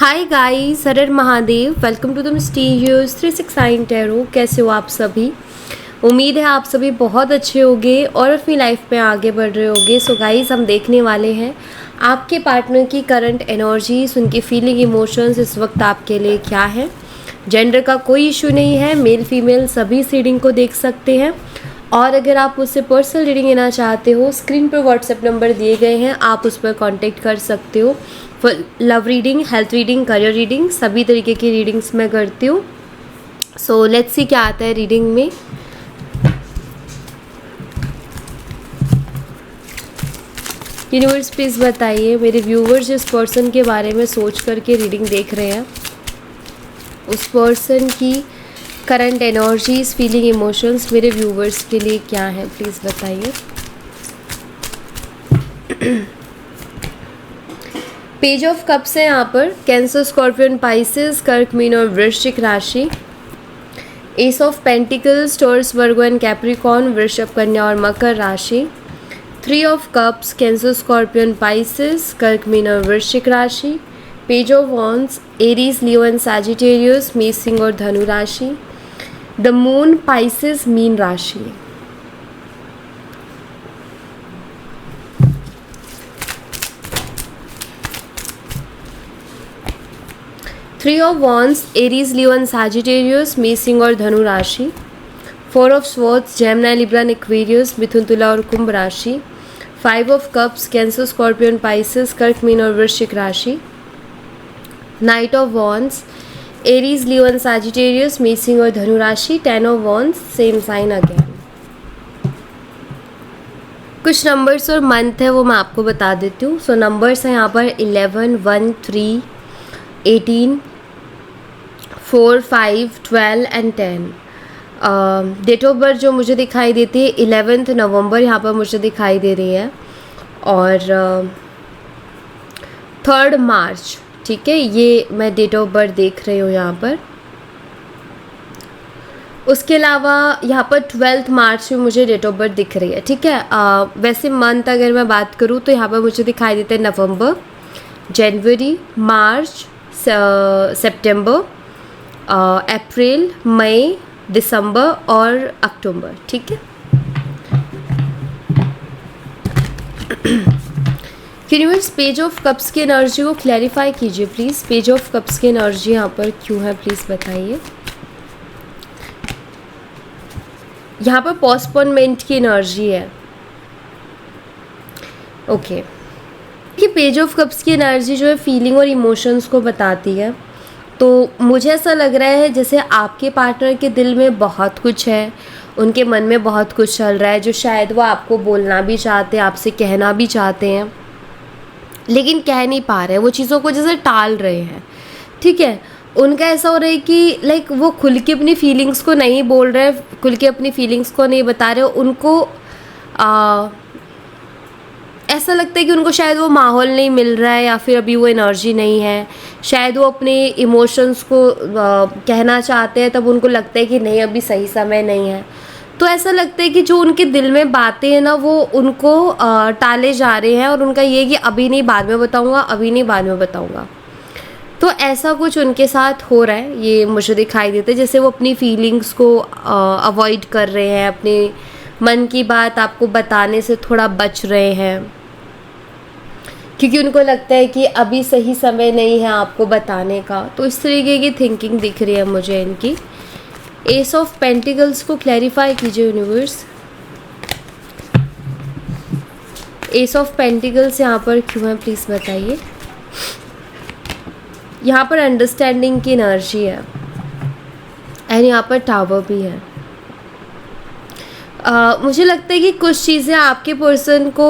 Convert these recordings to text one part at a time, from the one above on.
हाय guys, हर हर Mahadev. Welcome to the mysterious 369 tarot. कैसे हो आप सभी? उम्मीद है आप सभी बहुत अच्छे होंगे और अपनी लाइफ में आगे बढ़ रहे होंगे। सो गाइस, हम देखने वाले हैं आपके पार्टनर की करंट एनर्जीज, उनकी फीलिंग, इमोशंस इस वक्त आपके लिए क्या है। जेंडर का कोई इशू नहीं है, मेल फीमेल सभी इस रीडिंग को देख सकते हैं। और अगर आप मुझसे पर्सनल रीडिंग लेना चाहते हो, स्क्रीन पर व्हाट्सएप नंबर दिए गए हैं, आप उस पर कांटेक्ट कर सकते हो। For love reading, health reading, career reading, सभी तरीके की रीडिंग्स मैं करती हूँ। सो लेट्स सी क्या आता है रीडिंग में। यूनिवर्स प्लीज़ बताइए, मेरे व्यूवर्स जिस पर्सन के बारे में सोच करके रीडिंग देख रहे हैं, उस पर्सन की करंट एनर्जीज, फीलिंग, इमोशंस मेरे व्यूवर्स के लिए क्या है, प्लीज़ बताइए। पेज ऑफ कप्स है यहाँ पर। कैंसर, स्कॉर्पियन, पाइसेस, कर्क, मीन और वृश्चिक राशि। S of pentacles, taurus, Virgo and Capricorn, वृषभ, कन्या और मकर राशि। Three of cups, Cancer, Scorpion, Pisces, कर्क, मीन और वृश्चिक राशि। Page of wands, Aries, Leo and Sagittarius, मेष, सिंह और धनु राशि। द मून, पाइसेस, मीन राशि। Three of wands, Aries, Leo and Sagittarius, मेष, सिंह और धनु राशि। Four of swords, Gemini, Libra and Aquarius, मिथुन, तुला और कुंभ राशि। Five of cups, Cancer, Scorpion, Pisces, कर्क, मीन और वृश्चिक राशि। Knight of wands, Aries, Leo and Sagittarius, मेष, सिंह और धनु राशि। Ten of wands, same sign again. कुछ नंबर्स और मंथ है वो मैं आपको बता देती हूँ। सो नंबर्स हैं यहाँ पर 11, 1, 3, 18, 4, 5, 12 एंड 10। डेट ऑफ बर्थ जो मुझे दिखाई देती है 11 नवंबर यहाँ पर मुझे दिखाई दे रही है, और 3 मार्च, ठीक है, ये मैं डेट ऑफ बर्थ देख रही हूँ यहाँ पर। उसके अलावा यहाँ पर 12 मार्च में मुझे डेट ऑफ बर्थ दिख रही है, ठीक है। वैसे मंथ अगर मैं बात करूँ तो यहाँ पर मुझे दिखाई देता है नवंबर, जनवरी, मार्च, सितंबर, अप्रैल, मई, दिसंबर और अक्टूबर, ठीक है। यूनिवर्स, पेज ऑफ कप्स की एनर्जी को क्लैरिफाई कीजिए प्लीज़। पेज ऑफ कप्स की एनर्जी यहाँ पर क्यों है, प्लीज़ बताइए। यहाँ पर पोस्टपोनमेंट की एनर्जी है, ओके। कि पेज ऑफ कप्स की एनर्जी जो है फीलिंग और इमोशंस को बताती है। तो मुझे ऐसा लग रहा है जैसे आपके पार्टनर के दिल में बहुत कुछ है, उनके मन में बहुत कुछ चल रहा है जो शायद वो आपको बोलना भी चाहते हैं, आपसे कहना भी चाहते हैं, लेकिन कह नहीं पा रहे हैं, वो चीज़ों को जैसे टाल रहे हैं, ठीक है। उनका ऐसा हो रहा है कि लाइक वो खुल के अपनी फीलिंग्स को नहीं बोल रहे हैं, खुल के अपनी फीलिंग्स को नहीं बता रहे। उनको ऐसा लगता है कि उनको शायद वो माहौल नहीं मिल रहा है, या फिर अभी वो एनर्जी नहीं है। शायद वो अपने इमोशंस को कहना चाहते हैं, तब उनको लगता है कि नहीं, अभी सही समय नहीं है। तो ऐसा लगता है कि जो उनके दिल में बातें हैं ना, वो उनको टाले जा रहे हैं, और उनका ये कि अभी नहीं, बाद में बताऊंगा, अभी नहीं, बाद में बताऊंगा। तो ऐसा कुछ उनके साथ हो रहा है, ये मुझे दिखाई देता है। जैसे वो अपनी फीलिंग्स को अवॉइड कर रहे हैं, अपने मन की बात आपको बताने से थोड़ा बच रहे हैं, क्योंकि उनको लगता है कि अभी सही समय नहीं है आपको बताने का। तो इस तरीके की थिंकिंग दिख रही है मुझे इनकी। एस ऑफ पेंटिकल्स को क्लैरिफाई कीजिए यूनिवर्स। एस ऑफ पेंटिकल्स यहाँ पर क्यों है, प्लीज़ बताइए। यहाँ पर अंडरस्टैंडिंग की एनर्जी है, एंड यहाँ पर टावर भी है। मुझे लगता है कि कुछ चीज़ें आपके पर्सन को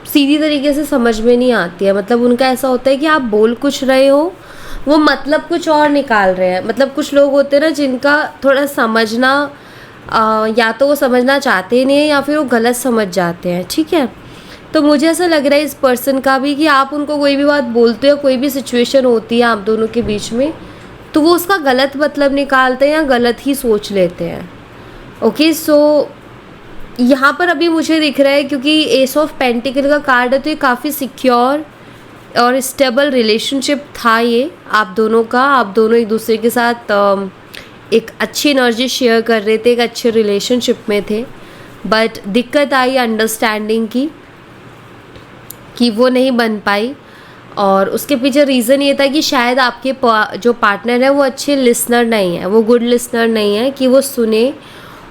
सीधी तरीके से समझ में नहीं आती है। मतलब उनका ऐसा होता है कि आप बोल कुछ रहे हो, वो मतलब कुछ और निकाल रहे हैं। मतलब कुछ लोग होते हैं ना जिनका थोड़ा समझना, या तो वो समझना चाहते ही नहीं है, या फिर वो गलत समझ जाते हैं, ठीक है। तो मुझे ऐसा लग रहा है इस पर्सन का भी कि आप उनको कोई भी बात बोलते हो, कोई भी सिचुएशन होती है आप दोनों के बीच में, तो वो उसका गलत मतलब निकालते हैं या गलत ही सोच लेते हैं, ओके। सो यहाँ पर अभी मुझे दिख रहा है, क्योंकि एस ऑफ पेंटिकल का कार्ड है, तो ये काफ़ी सिक्योर और स्टेबल रिलेशनशिप था ये आप दोनों का। आप दोनों एक दूसरे के साथ एक अच्छी एनर्जी शेयर कर रहे थे, एक अच्छे रिलेशनशिप में थे, बट दिक्कत आई अंडरस्टैंडिंग की कि वो नहीं बन पाई। और उसके पीछे रीज़न ये था कि शायद आपके जो पार्टनर है वो अच्छे लिसनर नहीं है, वो गुड लिसनर नहीं है कि वो सुने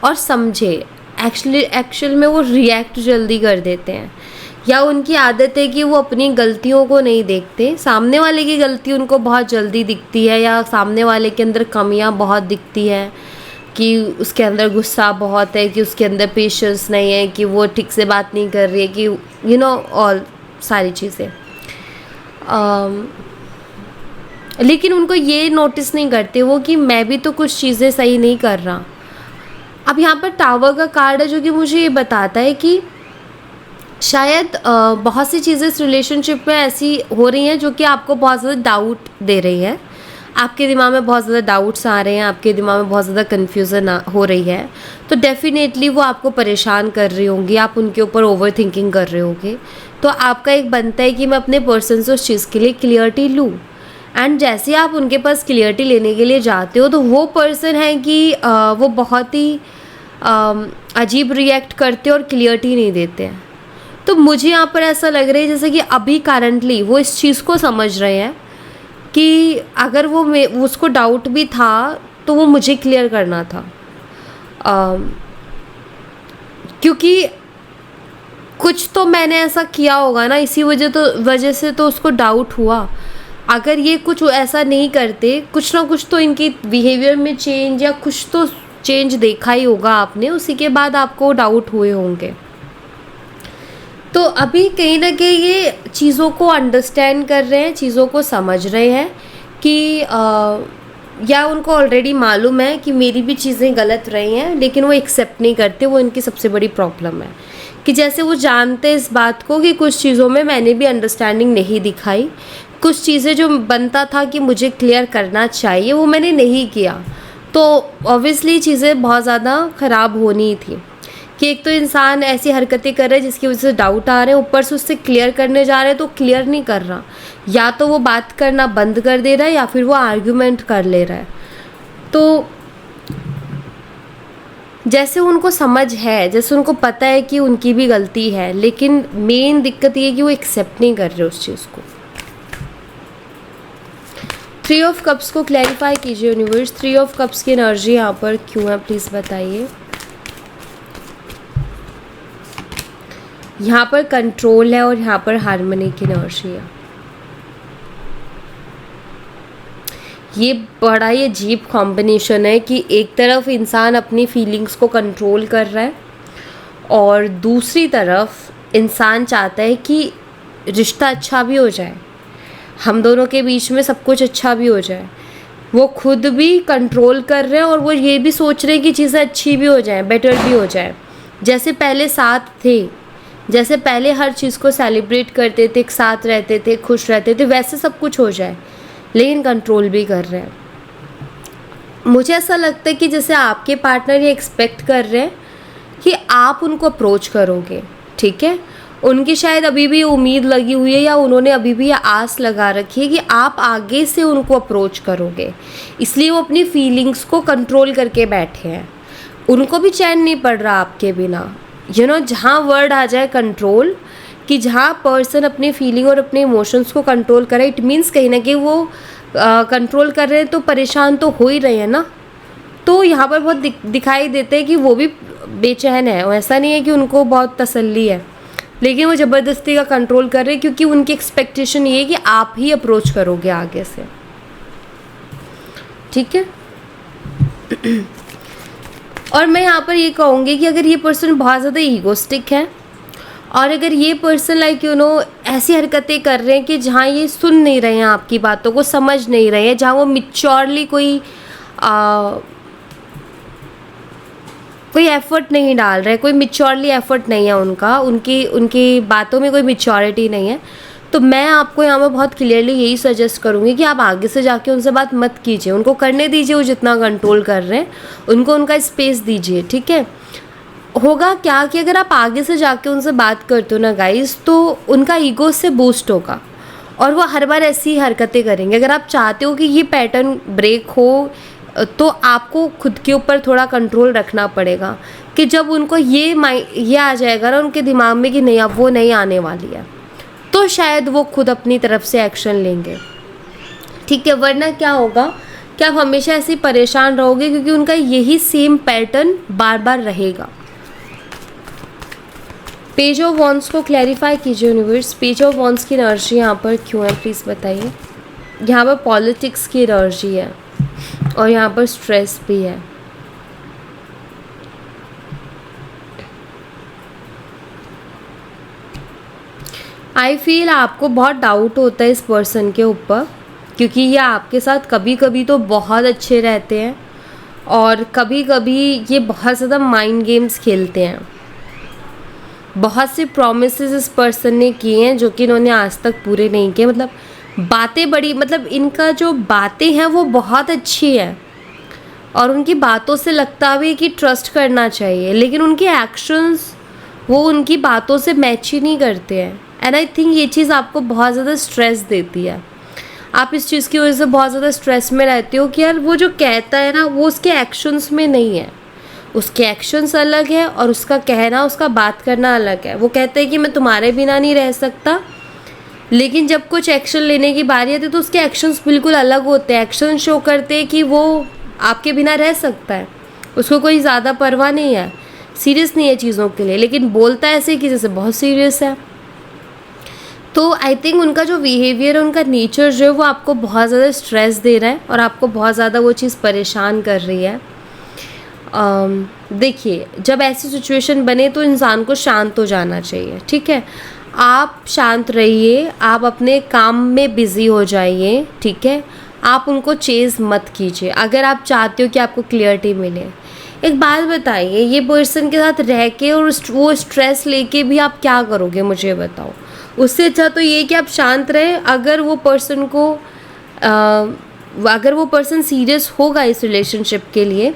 और समझे। एक्चुअल में वो रिएक्ट जल्दी कर देते हैं, या उनकी आदत है कि वो अपनी गलतियों को नहीं देखते, सामने वाले की गलती उनको बहुत जल्दी दिखती है, या सामने वाले के अंदर कमियां बहुत दिखती हैं कि उसके अंदर गुस्सा बहुत है, कि उसके अंदर पेशेंस नहीं है, कि वो ठीक से बात नहीं कर रही है, कि यू नो ऑल सारी चीज़ें। लेकिन उनको ये नोटिस नहीं करते वो कि मैं भी तो कुछ चीज़ें सही नहीं कर रहा। अब यहाँ पर टावर का कार्ड है जो कि मुझे ये बताता है कि शायद बहुत सी चीज़ें इस रिलेशनशिप में ऐसी हो रही हैं जो कि आपको बहुत ज़्यादा डाउट दे रही है, आपके दिमाग में बहुत ज़्यादा डाउट्स आ रहे हैं, आपके दिमाग में बहुत ज़्यादा कन्फ्यूज़न हो रही है। तो डेफिनेटली वो आपको परेशान कर रही होंगी, आप उनके ऊपर ओवर थिंकिंग कर रहे होंगे। तो आपका एक बनता है कि मैं अपने पर्सन से उस चीज़ के लिए क्लियरिटी लूँ। एंड जैसे आप उनके पास क्लियरिटी लेने के लिए जाते हो तो वो पर्सन है कि वो बहुत ही अजीब रिएक्ट करते और क्लियरिटी नहीं देते हैं। तो मुझे यहाँ पर ऐसा लग रहा है जैसे कि अभी करंटली वो इस चीज़ को समझ रहे हैं कि अगर वो उसको डाउट भी था तो वो मुझे क्लियर करना था, क्योंकि कुछ तो मैंने ऐसा किया होगा ना, इसी वजह से तो उसको डाउट हुआ। अगर ये कुछ ऐसा नहीं करते, कुछ ना कुछ तो इनकी बिहेवियर में चेंज या कुछ तो चेंज देखा ही होगा आपने, उसी के बाद आपको डाउट हुए होंगे। तो अभी कहीं ना कहीं ये चीज़ों को अंडरस्टैंड कर रहे हैं, चीज़ों को समझ रहे हैं कि या उनको ऑलरेडी मालूम है कि मेरी भी चीज़ें गलत रही हैं, लेकिन वो एक्सेप्ट नहीं करते। वो इनकी सबसे बड़ी प्रॉब्लम है कि जैसे वो जानते इस बात को कि कुछ चीज़ों में मैंने भी अंडरस्टैंडिंग नहीं दिखाई, कुछ चीज़ें जो बनता था कि मुझे क्लियर करना चाहिए वो मैंने नहीं किया। तो ऑब्वियसली चीज़ें बहुत ज़्यादा ख़राब होनी ही थी कि एक तो इंसान ऐसी हरकतें कर रहा है जिसकी वजह से डाउट आ रहे हैं, ऊपर से उससे क्लियर करने जा रहे हैं तो क्लियर नहीं कर रहा, या तो वो बात करना बंद कर दे रहा है या फिर वो आर्ग्यूमेंट कर ले रहा है। तो जैसे उनको समझ है, जैसे उनको पता है कि उनकी भी गलती है, लेकिन मेन दिक्कत ये है कि वो एक्सेप्ट नहीं कर रहे उस चीज़ को। 3 ऑफ कप्स को क्लैरिफाई कीजिए यूनिवर्स। 3 ऑफ कप्स की एनर्जी यहाँ पर क्यों है प्लीज़ बताइए। यहाँ पर कंट्रोल है और यहाँ पर हार्मनी की एनर्जी है। ये बड़ा ही अजीब कॉम्बिनेशन है कि एक तरफ इंसान अपनी फीलिंग्स को कंट्रोल कर रहा है और दूसरी तरफ इंसान चाहता है कि रिश्ता अच्छा भी हो जाए, हम दोनों के बीच में सब कुछ अच्छा भी हो जाए। वो खुद भी कंट्रोल कर रहे हैं और वो ये भी सोच रहे हैं कि चीज़ें अच्छी भी हो जाए, बेटर भी हो जाए। जैसे पहले साथ थे, जैसे पहले हर चीज़ को सेलिब्रेट करते थे, एक साथ रहते थे, खुश रहते थे, वैसे सब कुछ हो जाए, लेकिन कंट्रोल भी कर रहे हैं। मुझे ऐसा लगता है कि जैसे आपके पार्टनर ये एक्सपेक्ट कर रहे हैं कि आप उनको अप्रोच करोगे, ठीक है। उनकी शायद अभी भी उम्मीद लगी हुई है या उन्होंने अभी भी आस लगा रखी है कि आप आगे से उनको अप्रोच करोगे, इसलिए वो अपनी फीलिंग्स को कंट्रोल करके बैठे हैं। उनको भी चैन नहीं पड़ रहा आपके बिना। जहाँ वर्ड आ जाए कंट्रोल, कि जहाँ पर्सन अपनी फीलिंग और अपने इमोशंस को कंट्रोल करे, इट मीन्स कहीं ना कहीं वो कंट्रोल कर रहे हैं तो परेशान तो हो ही रहे हैं ना। तो यहाँ पर बहुत दिखाई देते हैं कि वो भी बेचैन है। ऐसा नहीं है कि उनको बहुत तसल्ली है, लेकिन वो ज़बरदस्ती का कंट्रोल कर रहे हैं क्योंकि उनकी एक्सपेक्टेशन ये है कि आप ही अप्रोच करोगे आगे से, ठीक है। और मैं यहाँ पर ये कहूँगी कि अगर ये पर्सन बहुत ज़्यादा ईगोस्टिक है और अगर ये पर्सन ऐसी हरकतें कर रहे हैं कि जहाँ ये सुन नहीं रहे हैं, आपकी बातों को समझ नहीं रहे हैं, जहाँ वो मिच्योरली कोई एफर्ट नहीं डाल रहे, कोई मिच्योरली एफर्ट नहीं है उनका, उनकी बातों में कोई मिच्योरिटी नहीं है, तो मैं आपको यहाँ पर बहुत क्लियरली यही सजेस्ट करूँगी कि आप आगे से जाके उनसे बात मत कीजिए। उनको करने दीजिए वो जितना कंट्रोल कर रहे हैं, उनको उनका स्पेस दीजिए, ठीक है। होगा क्या कि अगर आप आगे से जाके उनसे बात करते हो ना गाइस, तो उनका ईगो से बूस्ट होगा और वो हर बार ऐसी ही हरकतें करेंगे। अगर आप चाहते हो कि ये पैटर्न ब्रेक हो तो आपको खुद के ऊपर थोड़ा कंट्रोल रखना पड़ेगा कि जब उनको ये आ जाएगा ना उनके दिमाग में कि नहीं अब वो नहीं आने वाली है, तो शायद वो खुद अपनी तरफ से एक्शन लेंगे, ठीक है। वरना क्या होगा कि आप हमेशा ऐसे ही परेशान रहोगे क्योंकि उनका यही सेम पैटर्न बार बार रहेगा। पेज ऑफ वॉन्ड्स को क्लैरिफाई कीजिए यूनिवर्स, पेज ऑफ वॉन्ड्स की एनर्जी यहाँ पर क्यों है प्लीज़ बताइए। यहाँ पर पॉलिटिक्स की एनर्जी है और यहाँ पर स्ट्रेस भी है। आई फील आपको बहुत डाउट होता है इस पर्सन के ऊपर, क्योंकि ये आपके साथ कभी कभी तो बहुत अच्छे रहते हैं और कभी कभी ये बहुत ज़्यादा माइंड गेम्स खेलते हैं। बहुत से प्रॉमिसेस इस पर्सन ने किए हैं जो कि इन्होंने आज तक पूरे नहीं किए। मतलब बातें बड़ी, मतलब इनका जो बातें हैं वो बहुत अच्छी है और उनकी बातों से लगता भी है कि ट्रस्ट करना चाहिए, लेकिन उनके एक्शंस वो उनकी बातों से मैच ही नहीं करते हैं। एंड आई थिंक ये चीज़ आपको बहुत ज़्यादा स्ट्रेस देती है। आप इस चीज़ की वजह से बहुत ज़्यादा स्ट्रेस में रहते हो कि यार वो जो कहता है ना वो उसके एक्शंस में नहीं है। उसके एक्शंस अलग है और उसका कहना, उसका बात करना अलग है। वो कहता है कि मैं तुम्हारे बिना नहीं रह सकता, लेकिन जब कुछ एक्शन लेने की बारी आती है तो उसके एक्शंस बिल्कुल अलग होते हैं। एक्शन शो करते हैं कि वो आपके बिना रह सकता है, उसको कोई ज़्यादा परवाह नहीं है, सीरियस नहीं है चीज़ों के लिए, लेकिन बोलता है ऐसे कि जैसे बहुत सीरियस है। तो आई थिंक उनका जो बिहेवियर है, उनका नेचर जो है वो आपको बहुत ज़्यादा स्ट्रेस दे रहा है और आपको बहुत ज़्यादा वो चीज़ परेशान कर रही है। देखिए, जब ऐसी सिचुएशन बने तो इंसान को शांत हो जाना चाहिए, ठीक है। आप शांत रहिए, आप अपने काम में बिज़ी हो जाइए, ठीक है। आप उनको चेज़ मत कीजिए अगर आप चाहते हो कि आपको क्लियरिटी मिले। एक बात बताइए, ये पर्सन के साथ रह के और वो स्ट्रेस लेके भी आप क्या करोगे मुझे बताओ। उससे अच्छा तो ये कि आप शांत रहे। अगर वो पर्सन सीरियस होगा इस रिलेशनशिप के लिए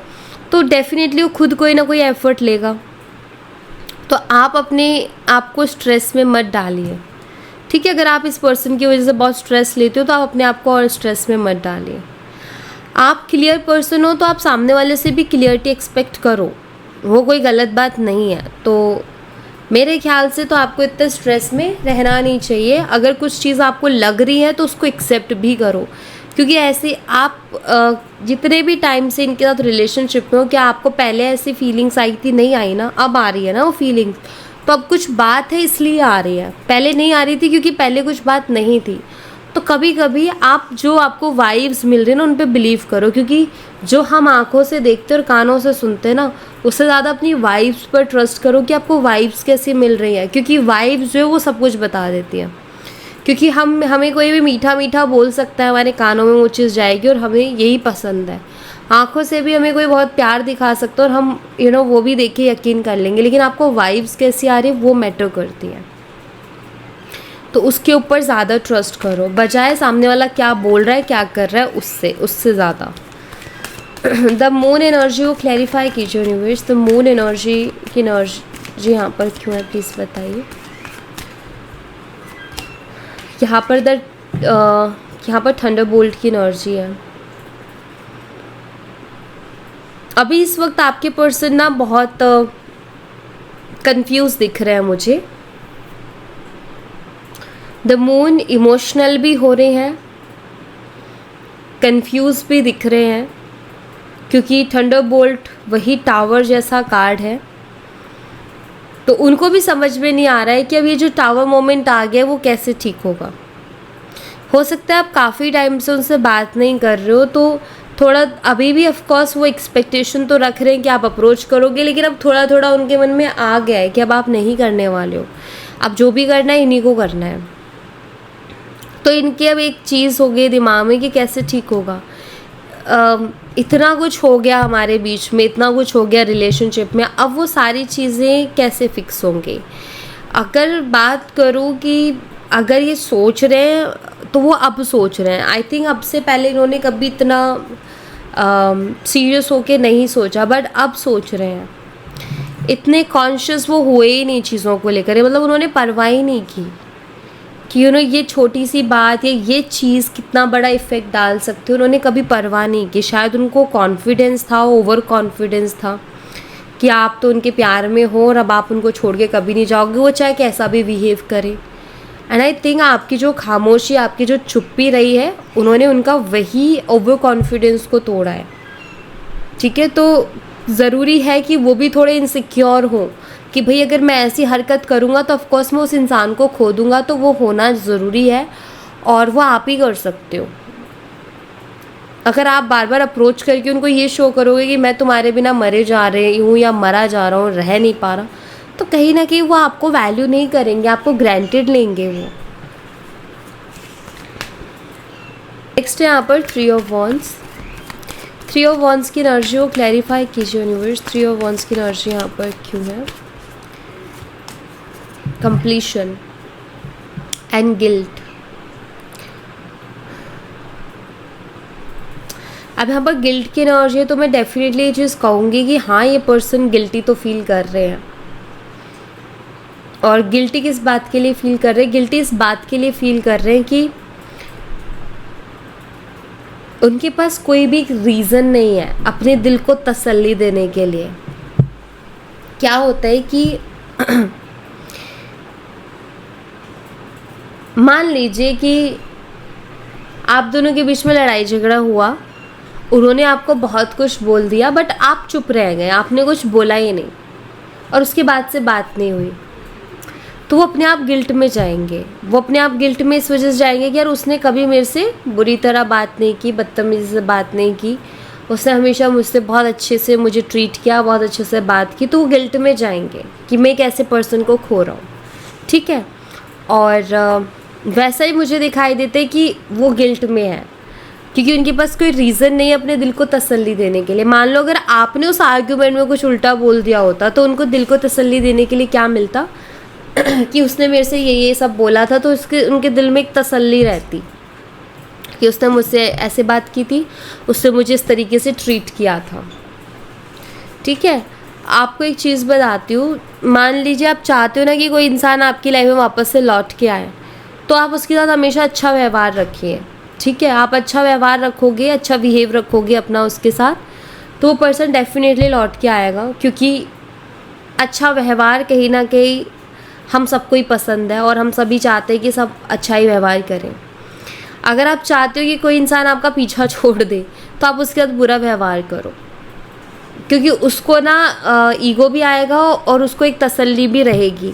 तो डेफिनेटली वो खुद कोई ना कोई एफर्ट लेगा। तो आप अपने आप को स्ट्रेस में मत डालिए, ठीक है। अगर आप इस पर्सन की वजह से बहुत स्ट्रेस लेते हो तो आप अपने आप को और स्ट्रेस में मत डालिए। आप क्लियर पर्सन हो तो आप सामने वाले से भी क्लियरिटी एक्सपेक्ट करो, वो कोई गलत बात नहीं है। तो मेरे ख्याल से तो आपको इतने स्ट्रेस में रहना नहीं चाहिए। अगर कुछ चीज़ आपको लग रही है तो उसको एक्सेप्ट भी करो, क्योंकि ऐसे आप जितने भी टाइम से इनके साथ रिलेशनशिप में हो, क्या आपको पहले ऐसी फीलिंग्स आई थी? नहीं आई ना, अब आ रही है ना वो फीलिंग्स। तो अब कुछ बात है इसलिए आ रही है, पहले नहीं आ रही थी क्योंकि पहले कुछ बात नहीं थी। तो कभी कभी आप जो आपको वाइब्स मिल रही है ना उन पे बिलीव करो, क्योंकि जो हम आंखों से देखते और कानों से सुनते हैं ना, उससे ज़्यादा अपनी वाइब्स पर ट्रस्ट करो कि आपको वाइब्स कैसी मिल रही है, क्योंकि वाइब्स जो है वो सब कुछ बता देती हैं। क्योंकि हमें कोई भी मीठा मीठा बोल सकता है, हमारे कानों में वो चीज़ जाएगी और हमें यही पसंद है। आंखों से भी हमें कोई बहुत प्यार दिखा सकता है और हम वो भी देख के यकीन कर लेंगे, लेकिन आपको वाइब्स कैसी आ रही है वो मैटर करती है। तो उसके ऊपर ज़्यादा ट्रस्ट करो, बजाय सामने वाला क्या बोल रहा है क्या कर रहा है उससे ज़्यादा। द मून एनर्जी को क्लैरिफाई कीजिए यूनिवर्स, द मून एनर्जी की एनर्जी यहाँ पर क्यों है प्लीज़ बताइए। यहाँ पर थंडरबोल्ट की एनर्जी है। अभी इस वक्त आपके पर्सन ना बहुत कंफ्यूज दिख रहे हैं मुझे। द मून इमोशनल भी हो रहे हैं, कंफ्यूज भी दिख रहे हैं, क्योंकि थंडरबोल्ट वही टावर जैसा कार्ड है। तो उनको भी समझ में नहीं आ रहा है कि अब ये जो टावर मोमेंट आ गया वो कैसे ठीक होगा। हो सकता है आप काफ़ी टाइम से उनसे बात नहीं कर रहे हो, तो थोड़ा अभी भी ऑफ कोर्स वो एक्सपेक्टेशन तो रख रहे हैं कि आप अप्रोच करोगे, लेकिन अब थोड़ा थोड़ा उनके मन में आ गया है कि अब आप नहीं करने वाले हो, अब जो भी करना है इन्हीं को करना है। तो इनके अब एक चीज़ हो गई दिमाग में कि कैसे ठीक होगा। इतना कुछ हो गया हमारे बीच में, इतना कुछ हो गया रिलेशनशिप में, अब वो सारी चीज़ें कैसे फिक्स होंगी। अगर बात करूँ कि अगर ये सोच रहे हैं तो वो अब सोच रहे हैं। आई थिंक अब से पहले इन्होंने कभी इतना सीरियस होके नहीं सोचा, बट अब सोच रहे हैं। इतने कॉन्शियस वो हुए ही नहीं चीज़ों को लेकर, मतलब उन्होंने परवाह ही नहीं की कि ये छोटी सी बात या ये चीज़ कितना बड़ा इफ़ेक्ट डाल सकती है, उन्होंने कभी परवाह नहीं की। शायद उनको कॉन्फिडेंस था, ओवर कॉन्फिडेंस था कि आप तो उनके प्यार में हो और अब आप उनको छोड़ के कभी नहीं जाओगे, वो चाहे कैसा भी बिहेव करे। एंड आई थिंक आपकी जो खामोशी, आपकी जो चुप्पी रही है, उन्होंने उनका वही ओवर कॉन्फिडेंस को तोड़ा है। ठीक है, तो ज़रूरी है कि वो भी थोड़े इनसिक्योर हों कि भाई अगर मैं ऐसी हरकत करूँगा तो ऑफकोर्स मैं उस इंसान को खो दूँगा, तो वो होना ज़रूरी है और वो आप ही कर सकते हो। अगर आप बार बार अप्रोच करके उनको ये शो करोगे कि मैं तुम्हारे बिना मरे जा रही हूँ या मरा जा रहा हूँ, रह नहीं पा रहा, तो कहीं ना कहीं वो आपको वैल्यू नहीं करेंगे, आपको ग्रांटेड लेंगे वो। नेक्स्ट है यहाँ पर 3 ऑफ वॉन्ड्स। 3 ऑफ वॉन्ड्स की एनर्जी को क्लैरिफाई कीजिए यूनिवर्स। 3 ऑफ वॉन्ड्स की एनर्जी यहाँ पर क्यों है? Completion and guilt. अब यहाँ पर गिल्ट की एनर्जी है, तो मैं डेफिनेटली ये चीज़ कहूँगी कि हाँ, ये पर्सन गिल्टी तो फील कर रहे हैं। और गिल्टी किस बात के लिए फील कर रहे हैं? गिल्टी इस बात के लिए फील कर रहे हैं कि उनके पास कोई भी रीज़न नहीं है अपने दिल को तसल्ली देने के लिए। क्या होता है कि मान लीजिए कि आप दोनों के बीच में लड़ाई झगड़ा हुआ, उन्होंने आपको बहुत कुछ बोल दिया बट आप चुप रह गए, आपने कुछ बोला ही नहीं और उसके बाद से बात नहीं हुई, तो वो अपने आप गिल्ट में जाएंगे। वो अपने आप गिल्ट में इस वजह से जाएंगे कि यार उसने कभी मेरे से बुरी तरह बात नहीं की, बदतमीज़ी से बात नहीं की, उसने हमेशा मुझसे बहुत अच्छे से मुझे ट्रीट किया, बहुत अच्छे से बात की, तो वो गिल्ट में जाएंगे कि मैं एक ऐसे पर्सन को खो रहा हूँ। ठीक है, और वैसा ही मुझे दिखाई देता है कि वो गिल्ट में है क्योंकि उनके पास कोई रीज़न नहीं है अपने दिल को तसल्ली देने के लिए। मान लो अगर आपने उस आर्ग्यूमेंट में कुछ उल्टा बोल दिया होता तो उनको दिल को तसल्ली देने के लिए क्या मिलता कि उसने मेरे से ये सब बोला था, तो उनके दिल में एक तसल्ली रहती कि उसने मुझसे ऐसे बात की थी, उसने मुझे इस तरीके से ट्रीट किया था। ठीक है, आपको एक चीज़ बताती हूँ। मान लीजिए आप चाहते हो ना कि कोई इंसान आपकी लाइफ में वापस से लौट के आए, तो आप उसके साथ हमेशा अच्छा व्यवहार रखिए। ठीक है, आप अच्छा व्यवहार रखोगे, अच्छा बिहेव रखोगे अपना उसके साथ, तो वो पर्सन डेफिनेटली लौट के आएगा, क्योंकि अच्छा व्यवहार कहीं ना कहीं हम सबको ही पसंद है और हम सभी चाहते हैं कि सब अच्छा ही व्यवहार करें। अगर आप चाहते हो कि कोई इंसान आपका पीछा छोड़ दे, तो आप उसके साथ बुरा व्यवहार करो, क्योंकि उसको ना ईगो भी आएगा और उसको एक तसल्ली भी रहेगी।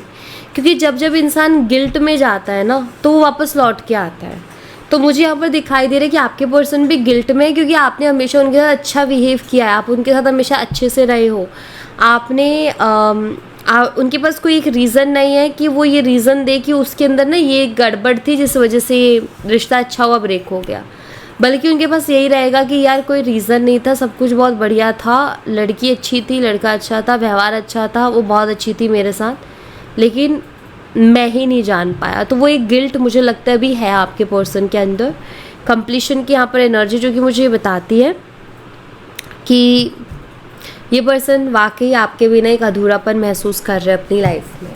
क्योंकि जब जब इंसान गिल्ट में जाता है ना, तो वो वापस लौट के आता है। तो मुझे यहाँ पर दिखाई दे रहा है कि आपके पर्सन भी गिल्ट में है, क्योंकि आपने हमेशा उनके साथ अच्छा बिहेव किया है, आप उनके साथ हमेशा अच्छे से रहे हो। आपने उनके पास कोई एक रीज़न नहीं है कि वो ये रीज़न दे कि उसके अंदर ना ये गड़बड़ थी जिस वजह से ये रिश्ता अच्छा हुआ ब्रेक हो गया, बल्कि उनके पास यही रहेगा कि यार कोई रीज़न नहीं था, सब कुछ बहुत बढ़िया था, लड़की अच्छी थी, लड़का अच्छा था, व्यवहार अच्छा था, वो बहुत अच्छी थी मेरे साथ, लेकिन मैं ही नहीं जान पाया। तो वो एक गिल्ट मुझे लगता है भी है आपके पर्सन के अंदर। कंप्लीशन की यहाँ पर एनर्जी जो कि मुझे ये बताती है कि ये पर्सन वाकई आपके बिना एक अधूरापन महसूस कर रहे हैं अपनी लाइफ में।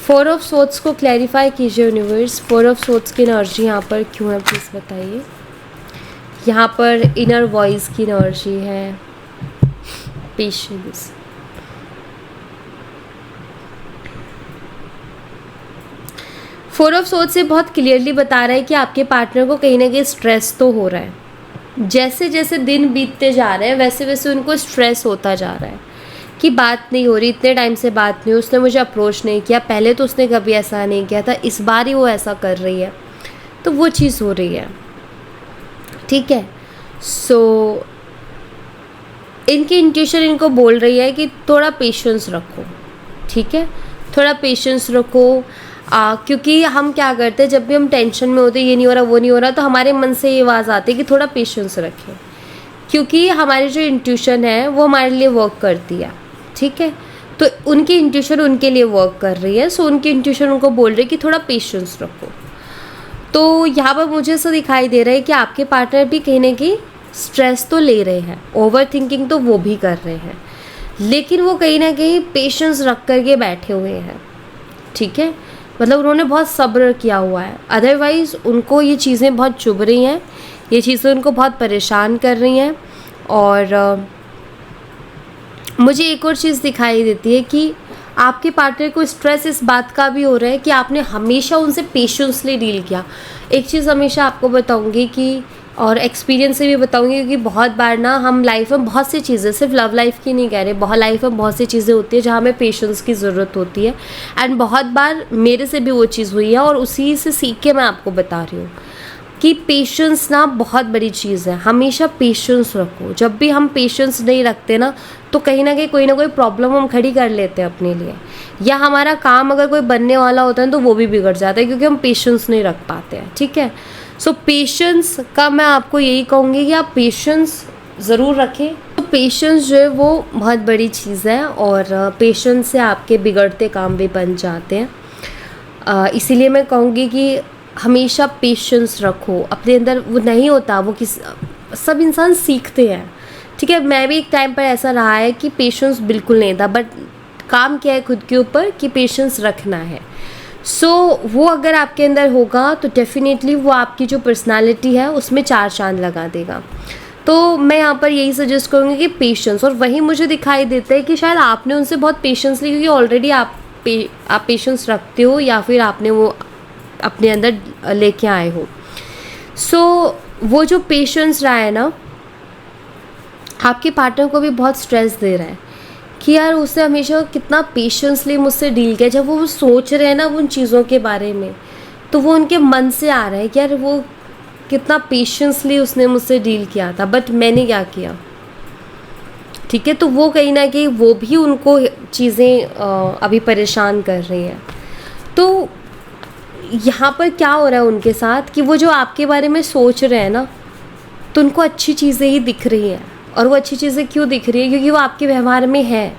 4 ऑफ सोर्ड्स को क्लैरिफाई कीजिए यूनिवर्स। 4 ऑफ सोर्ड्स की एनर्जी यहाँ पर क्यों है, प्लीज़ बताइए। यहाँ पर इनर वॉइस की एनर्जी है, पेशेंस। फोर ऑफ सोर्ड्स से बहुत क्लियरली बता रहा है कि आपके पार्टनर को कहीं ना कहीं स्ट्रेस तो हो रहा है। जैसे जैसे दिन बीतते जा रहे हैं वैसे वैसे उनको स्ट्रेस होता जा रहा है कि बात नहीं हो रही, इतने टाइम से बात नहीं हुई, उसने मुझे अप्रोच नहीं किया, पहले तो उसने कभी ऐसा नहीं किया था, इस बार ही वो ऐसा कर रही है, तो वो चीज़ हो रही है। ठीक है, सो इनकी इंट्यूशन इनको बोल रही है कि थोड़ा पेशेंस रखो। ठीक है, थोड़ा पेशेंस रखो, क्योंकि हम क्या करते हैं जब भी हम टेंशन में होते, ये नहीं हो रहा वो नहीं हो रहा, तो हमारे मन से ये आवाज़ आती है कि थोड़ा पेशेंस रखें, क्योंकि हमारी जो इंट्यूशन है वो हमारे लिए वर्क करती है। ठीक है, तो उनकी इंट्यूशन उनके लिए वर्क कर रही है, सो उनकी इंट्यूशन उनको बोल रही है कि थोड़ा पेशेंस रखो। तो यहाँ पर मुझे ऐसा दिखाई दे रहा है कि आपके पार्टनर भी कहीं ना कहीं स्ट्रेस तो ले रहे हैं, ओवर थिंकिंग तो वो भी कर रहे हैं, लेकिन वो कहीं ना कहीं पेशेंस रख करके बैठे हुए हैं। ठीक है, मतलब उन्होंने बहुत सब्र किया हुआ है, अदरवाइज़ उनको ये चीज़ें बहुत चुभ रही हैं, ये चीज़ें उनको बहुत परेशान कर रही हैं। और मुझे एक और चीज़ दिखाई देती है कि आपके पार्टनर को स्ट्रेस इस बात का भी हो रहा है कि आपने हमेशा उनसे पेशेंसली डील किया। एक चीज़ हमेशा आपको बताऊंगी कि, और एक्सपीरियंस से भी बताऊंगी, क्योंकि बहुत बार ना हम लाइफ में बहुत सी चीज़ें, सिर्फ लव लाइफ की नहीं कह रहे, बहुत लाइफ में बहुत सी चीज़ें होती है जहाँ हमें पेशेंस की ज़रूरत होती है। एंड बहुत बार मेरे से भी वो चीज़ हुई है और उसी से सीख के मैं आपको बता रही हूँ कि पेशेंस ना बहुत बड़ी चीज़ है। हमेशा पेशेंस रखो। जब भी हम पेशेंस नहीं रखते ना, तो कहीं ना कहीं कोई ना कोई प्रॉब्लम हम खड़ी कर लेते हैं अपने लिए, या हमारा काम अगर कोई बनने वाला होता है तो वो भी बिगड़ जाता है, क्योंकि हम पेशेंस नहीं रख पाते हैं। ठीक है, सो पेशेंस का मैं आपको यही कहूँगी कि आप पेशेंस ज़रूर रखें। तो पेशेंस जो है वो बहुत बड़ी चीज़ है, और पेशेंस से आपके बिगड़ते काम भी बन जाते हैं। इसीलिए मैं कहूँगी कि हमेशा पेशेंस रखो अपने अंदर। वो नहीं होता, वो सब इंसान सीखते हैं। ठीक है, मैं भी एक टाइम पर ऐसा रहा है कि पेशेंस बिल्कुल नहीं था, बट काम किया है खुद के ऊपर कि पेशेंस रखना है। सो वो अगर आपके अंदर होगा तो डेफिनेटली वो आपकी जो पर्सनालिटी है उसमें 4 चांद लगा देगा। तो मैं यहाँ पर यही सजेस्ट करूँगी कि पेशेंस, और वही मुझे दिखाई देता है कि शायद आपने उनसे बहुत पेशेंस ली, क्योंकि ऑलरेडी आप पेशेंस रखते हो, या फिर आपने वो अपने अंदर लेके आए हो। सो वो जो पेशेंस रहा है ना, आपके पार्टनर को भी बहुत स्ट्रेस दे रहा है कि यार उसने हमेशा कितना पेशेंसली मुझसे डील किया। जब वो सोच रहे हैं ना उन चीज़ों के बारे में, तो वो उनके मन से आ रहा है कि यार वो कितना पेशेंसली उसने मुझसे डील किया था, बट मैंने क्या किया। ठीक है, तो वो कहीं ना कहीं वो भी उनको चीज़ें अभी परेशान कर रही हैं। तो यहाँ पर क्या हो रहा है उनके साथ कि वो जो आपके बारे में सोच रहे हैं ना, तो उनको अच्छी चीज़ें ही दिख रही हैं। और वो अच्छी चीज़ें क्यों दिख रही है? क्योंकि वो आपके व्यवहार में है।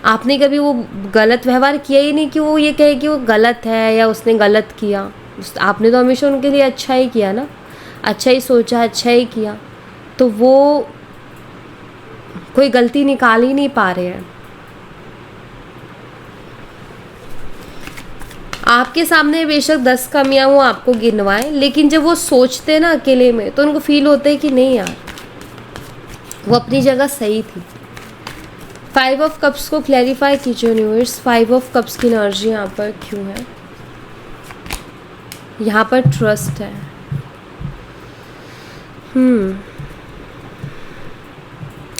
आपने कभी वो गलत व्यवहार किया ही नहीं कि वो ये कहे कि वो गलत है या उसने गलत किया। आपने तो हमेशा उनके लिए अच्छा ही किया ना, अच्छा ही सोचा, अच्छा ही किया। तो वो कोई गलती निकाल ही नहीं पा रहे हैं। आपके सामने बेशक 10 कमियां वो आपको गिनवाएं, लेकिन जब वो सोचते हैं ना अकेले में, तो उनको फील होता है कि नहीं यार, वो अपनी जगह सही थी। 5 ऑफ कप्स को क्लैरिफाई कीजिए यूनिवर्स। 5 ऑफ कप्स की एनर्जी यहाँ पर क्यों है? यहाँ पर ट्रस्ट है।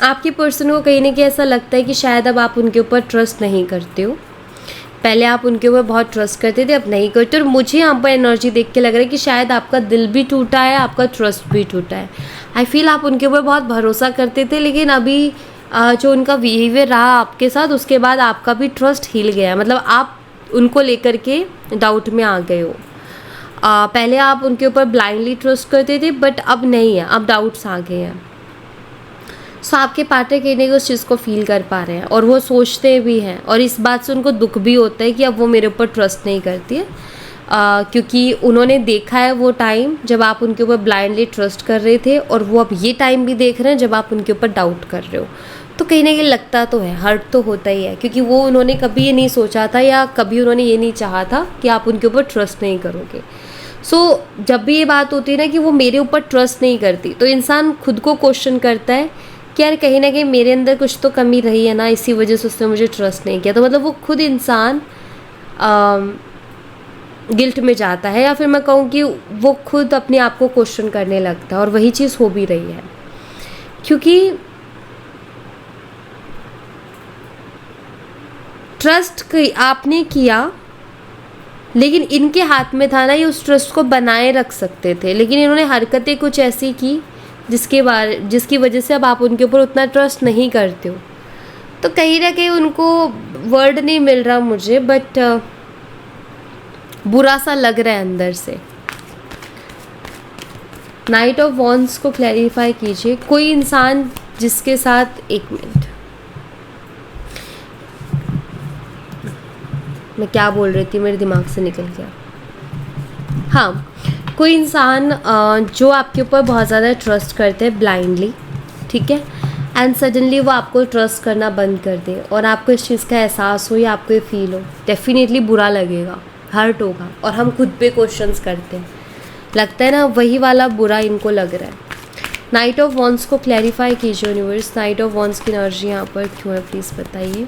आपके पर्सन को कहीं ना कहीं ऐसा लगता है कि शायद अब आप उनके ऊपर ट्रस्ट नहीं करते हो। पहले आप उनके ऊपर बहुत ट्रस्ट करते थे, अब नहीं करते। और मुझे यहाँ पर एनर्जी देख के लग रहा है कि शायद आपका दिल भी टूटा है, आपका ट्रस्ट भी टूटा है। आई फील आप उनके ऊपर बहुत भरोसा करते थे, लेकिन अभी जो उनका बिहेवियर रहा आपके साथ, उसके बाद आपका भी ट्रस्ट हिल गया है। मतलब आप उनको लेकर के डाउट में आ गए हो। पहले आप उनके ऊपर ब्लाइंडली ट्रस्ट करते थे, बट अब नहीं है, अब डाउट्स आ गए हैं। सो आपके पार्टनर कहीं ना उस चीज़ को फील कर पा रहे हैं, और वो सोचते भी हैं, और इस बात से उनको दुख भी होता है कि अब वो मेरे ऊपर ट्रस्ट नहीं करती है, क्योंकि उन्होंने देखा है वो टाइम जब आप उनके ऊपर ब्लाइंडली ट्रस्ट कर रहे थे, और वो अब ये टाइम भी देख रहे हैं जब आप उनके ऊपर डाउट कर रहे हो। तो कहीं ना कहीं लगता तो है, हर्ट तो होता ही है, क्योंकि वो उन्होंने कभी ये नहीं सोचा था, या कभी उन्होंने ये नहीं चाहा था कि आप उनके ऊपर ट्रस्ट नहीं करोगे। सो जब भी ये बात होती है ना कि वो मेरे ऊपर ट्रस्ट नहीं करती, तो इंसान खुद को क्वेश्चन करता है कि यार कहीं ना कहीं मेरे अंदर कुछ तो कमी रही है ना, इसी वजह से उसने मुझे ट्रस्ट नहीं किया। तो मतलब वो खुद इंसान गिल्ट में जाता है, या फिर मैं कहूँ कि वो खुद अपने आप को क्वेश्चन करने लगता है, और वही चीज़ हो भी रही है। क्योंकि ट्रस्ट आपने किया, लेकिन इनके हाथ में था ना ये उस ट्रस्ट को बनाए रख सकते थे, लेकिन इन्होंने हरकतें कुछ ऐसी की जिसकी वजह से अब आप उनके ऊपर उतना ट्रस्ट नहीं करते हो। तो कहीं ना कहीं उनको वर्ड नहीं मिल रहा मुझे, बट बुरा सा लग रहा है अंदर से। नाइट ऑफ वॉन्ड्स को क्लैरिफाई कीजिए। कोई इंसान जिसके साथ, एक मिनट, मैं क्या बोल रही थी, मेरे दिमाग से निकल गया। हाँ, कोई इंसान जो आपके ऊपर बहुत ज़्यादा ट्रस्ट करते हैं ब्लाइंडली, ठीक है, एंड सडनली वो आपको ट्रस्ट करना बंद कर दे, और आपको इस चीज़ का एहसास हो या आपको ये फील हो, डेफिनेटली बुरा लगेगा। हर्ट होगा, और हम खुद पे क्वेश्चंस करते हैं, लगता है ना वही वाला बुरा इनको लग रहा है। नाइट ऑफ वॉन्ड्स को क्लैरिफाई कीजिए यूनिवर्स, नाइट ऑफ वॉन्ड्स की एनर्जी यहाँ पर क्यों है प्लीज़ बताइए।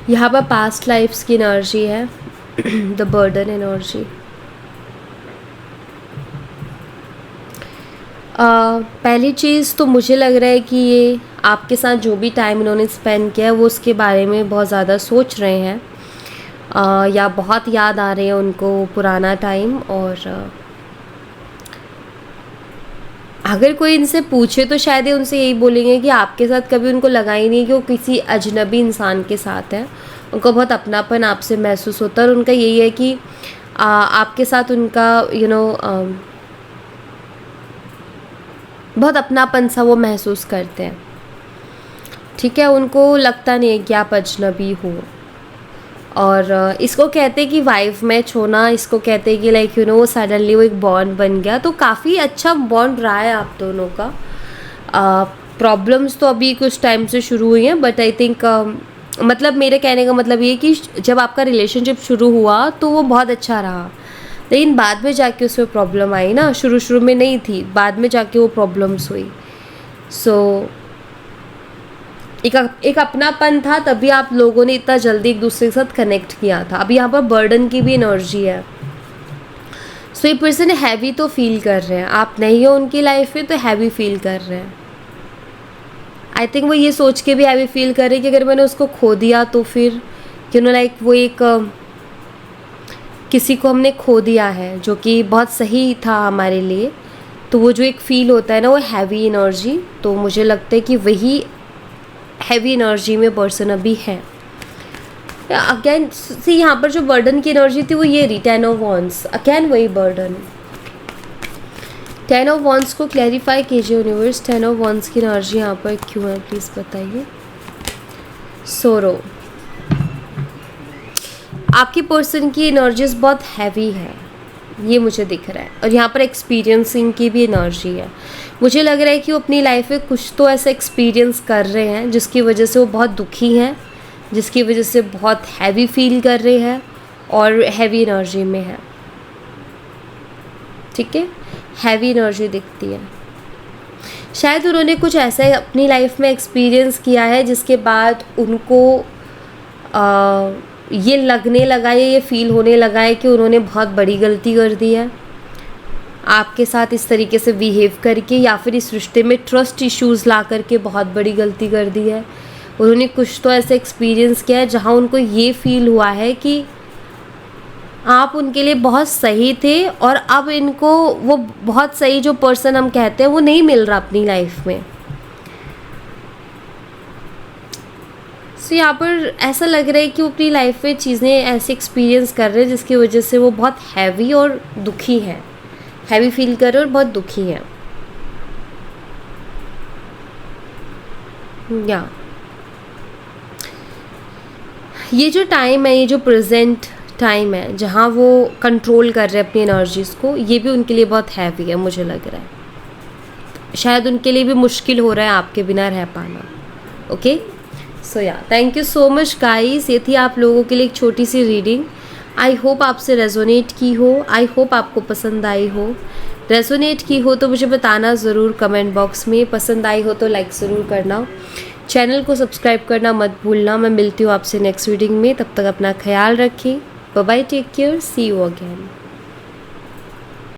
यहाँ पर पास्ट लाइफ्स की एनर्जी है, द बर्डन एनर्जी। पहली चीज़ तो मुझे लग रहा है कि ये आपके साथ जो भी टाइम इन्होंने स्पेंड किया है वो उसके बारे में बहुत ज़्यादा सोच रहे हैं, या बहुत याद आ रहे हैं उनको पुराना टाइम। और अगर कोई इनसे पूछे तो शायद ये उनसे यही बोलेंगे कि आपके साथ कभी उनको लगा ही नहीं कि वो किसी अजनबी इंसान के साथ है, उनको बहुत अपनापन आपसे महसूस होता है, और उनका यही है कि आपके साथ उनका बहुत अपनापन सा वो महसूस करते हैं, ठीक है। उनको लगता नहीं है कि आप अजनबी हो। और इसको कहते हैं कि वाइफ मैच होना, इसको कहते हैं कि लाइक वो सडनली वो एक बॉन्ड बन गया, तो काफ़ी अच्छा बॉन्ड रहा है आप दोनों का। प्रॉब्लम्स तो अभी कुछ टाइम से शुरू हुई हैं, बट आई थिंक मतलब मेरे कहने का मतलब ये कि जब आपका रिलेशनशिप शुरू हुआ तो वो बहुत अच्छा रहा, लेकिन बाद में जाके उसमें प्रॉब्लम आई ना, शुरू में नहीं थी, बाद में जाके वो प्रॉब्लम्स हुई। सो एक अपनापन था, तभी आप लोगों ने इतना जल्दी एक दूसरे के साथ कनेक्ट किया था। अभी यहाँ पर बर्डन की भी एनर्जी है। सो ये पर्सन हैवी तो फील कर रहे हैं, आप नहीं हो उनकी लाइफ में तो हैवी फील कर रहे हैं। आई थिंक वो ये सोच के भी हैवी फील कर रहे हैं कि अगर मैंने उसको खो दिया तो फिर लाइक वो एक किसी को हमने खो दिया है जो कि बहुत सही था हमारे लिए, तो वो जो एक फील होता है ना वो हैवी एनर्जी, तो मुझे लगता है कि वही हैवी एनर्जी में पर्सन अभी है। अगेन सी यहाँ पर जो बर्डन की एनर्जी थी वो ये रही, 10 ऑफ वॉन्ड्स, अगेन वही बर्डन। 10 ऑफ वॉन्ड्स को क्लैरिफाई कीजिए यूनिवर्स, 10 ऑफ वॉन्ड्स की एनर्जी यहाँ पर क्यों है प्लीज़ बताइए। सोरो, आपकी पर्सन की एनर्जीज बहुत हैवी है, ये मुझे दिख रहा है, और यहाँ पर एक्सपीरियंसिंग की भी एनर्जी है। मुझे लग रहा है कि वो अपनी लाइफ में कुछ तो ऐसा एक्सपीरियंस कर रहे हैं जिसकी वजह से वो बहुत दुखी हैं, जिसकी वजह से बहुत हैवी फील कर रहे हैं और हैवी एनर्जी में है, ठीक है, हैवी एनर्जी दिखती है। शायद उन्होंने कुछ ऐसा अपनी लाइफ में एक्सपीरियंस किया है जिसके बाद उनको ये लगने लगा है, ये फील होने लगा है कि उन्होंने बहुत बड़ी गलती कर दी है आपके साथ इस तरीके से बिहेव करके, या फिर इस रिश्ते में ट्रस्ट इश्यूज़ ला करके बहुत बड़ी गलती कर दी है। उन्होंने कुछ तो ऐसे एक्सपीरियंस किया है जहाँ उनको ये फील हुआ है कि आप उनके लिए बहुत सही थे, और अब इनको वो बहुत सही जो पर्सन हम कहते हैं वो नहीं मिल रहा अपनी लाइफ में। सो यहाँ पर ऐसा लग रहा है कि वो अपनी लाइफ में चीज़ें ऐसे एक्सपीरियंस कर रहे हैं जिसकी वजह से वो बहुत हैवी और दुखी हैं, हैवी फील कर रहे हैं और बहुत दुखी हैं। या ये जो टाइम है, ये जो प्रेजेंट टाइम है जहाँ वो कंट्रोल कर रहे हैं अपनी एनर्जीज़ को, ये भी उनके लिए बहुत हैवी है मुझे लग रहा है। शायद उनके लिए भी मुश्किल हो रहा है आपके बिना रह पाना। ओके, सो या thank you so much guys, ये थी आप लोगों के लिए एक छोटी सी रीडिंग। आई होप आपसे रेजोनेट की हो, आई होप आपको पसंद आई हो। रेजोनेट की हो तो मुझे बताना ज़रूर कमेंट बॉक्स में, पसंद आई हो तो लाइक ज़रूर करना, चैनल को सब्सक्राइब करना मत भूलना। मैं मिलती हूँ आपसे नेक्स्ट रीडिंग में, तब तक अपना ख्याल रखें, bye bye, take care, see you again.